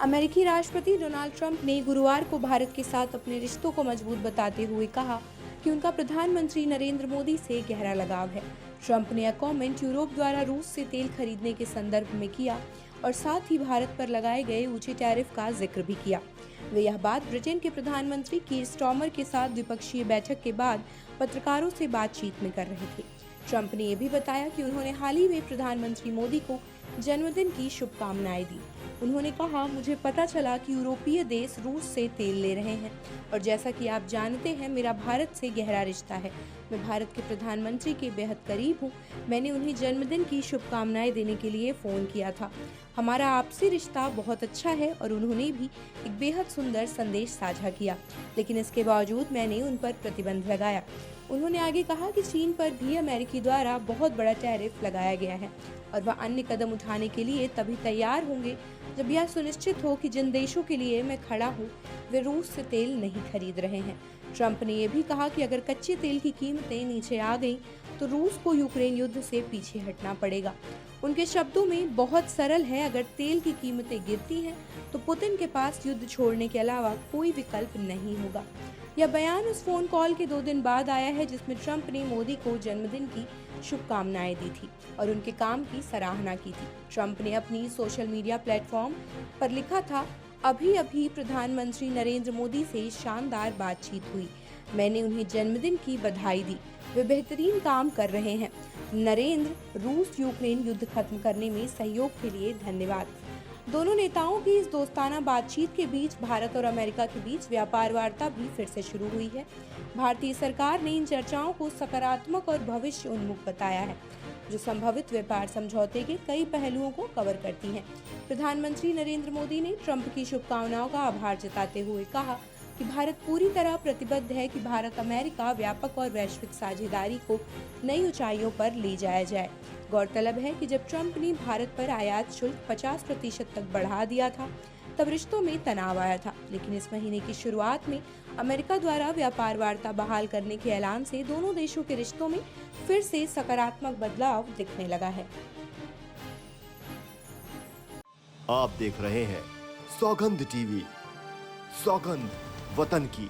अमेरिकी राष्ट्रपति Donald Trump ने गुरुवार को भारत के साथ अपने रिश्तों को मजबूत बताते हुए कहा कि उनका प्रधानमंत्री नरेंद्र मोदी से गहरा लगाव है। ट्रंप ने यह कमेंट यूरोप द्वारा रूस से तेल खरीदने के संदर्भ में किया और साथ ही भारत पर लगाए गए ऊंचे टैरिफ का जिक्र भी किया। वे यह बात ब्रिटेन के प्रधानमंत्री कीर स्टारमर के साथ द्विपक्षीय बैठक के बाद पत्रकारों से बातचीत में कर रहे थे। ट्रंप ने यह भी बताया कि उन्होंने हाल ही में प्रधानमंत्री मोदी को जन्मदिन की शुभकामनाएं दी। उन्होंने कहा, मुझे पता चला कि यूरोपीय देश रूस से तेल ले रहे हैं और जैसा कि आप जानते हैं, मेरा भारत से गहरा रिश्ता है। मैं भारत के प्रधानमंत्री के बेहद करीब हूँ। मैंने उन्हें जन्मदिन की शुभकामनाएं देने के लिए फ़ोन किया था। हमारा आपसी रिश्ता बहुत अच्छा है और उन्होंने भी एक बेहद सुंदर संदेश साझा किया, लेकिन इसके बावजूद मैंने उन पर प्रतिबंध लगाया। उन्होंने आगे कहा कि चीन पर भी अमेरिकी द्वारा बहुत बड़ा टैरिफ लगाया गया है और वह अन्य कदम उठाने के लिए तभी तैयार होंगे जब यह सुनिश्चित हो कि जिन देशों के लिए मैं खड़ा हूँ वे रूस से तेल नहीं खरीद रहे हैं। ट्रंप ने यह भी कहा कि अगर कच्चे तेल की कीमतें नीचे आ गईं तो रूस को यूक्रेन युद्ध से पीछे हटना पड़ेगा। उनके शब्दों में बहुत सरल है, अगर तेल की कीमतें गिरती हैं तो पुतिन के पास युद्ध छोड़ने के अलावा कोई विकल्प नहीं होगा। यह बयान उस फोन कॉल के 2 दिन बाद आया है जिसमें ट्रंप ने मोदी को जन्मदिन की शुभकामनाएं दी थी और उनके काम की सराहना की थी। ट्रंप ने अपनी सोशल मीडिया प्लेटफॉर्म पर लिखा था, अभी अभी प्रधानमंत्री नरेंद्र मोदी से शानदार बातचीत हुई। मैंने उन्हें जन्मदिन की बधाई दी। वे बेहतरीन काम कर रहे हैं। नरेंद्र, रूस यूक्रेन युद्ध खत्म करने में सहयोग के लिए धन्यवाद। दोनों नेताओं की इस दोस्ताना बातचीत के बीच भारत और अमेरिका के बीच व्यापार वार्ता भी फिर से शुरू हुई है। भारतीय सरकार ने इन चर्चाओं को सकारात्मक और भविष्य उन्मुख बताया है, जो संभावित व्यापार समझौते के कई पहलुओं को कवर करती हैं। प्रधानमंत्री नरेंद्र मोदी ने ट्रंप की शुभकामनाओं का आभार जताते हुए कहा कि भारत पूरी तरह प्रतिबद्ध है कि भारत अमेरिका व्यापक और वैश्विक साझेदारी को नई ऊंचाइयों पर ले जाया जाए। गौरतलब है कि जब ट्रंप ने भारत पर आयात शुल्क 50% तक बढ़ा दिया था, तब रिश्तों में तनाव आया था, लेकिन इस महीने की शुरुआत में अमेरिका द्वारा व्यापार वार्ता बहाल करने के ऐलान से दोनों देशों के रिश्तों में फिर से सकारात्मक बदलाव दिखने लगा है। आप देख रहे हैं सौगंध टीवी, सौगंध वतन की।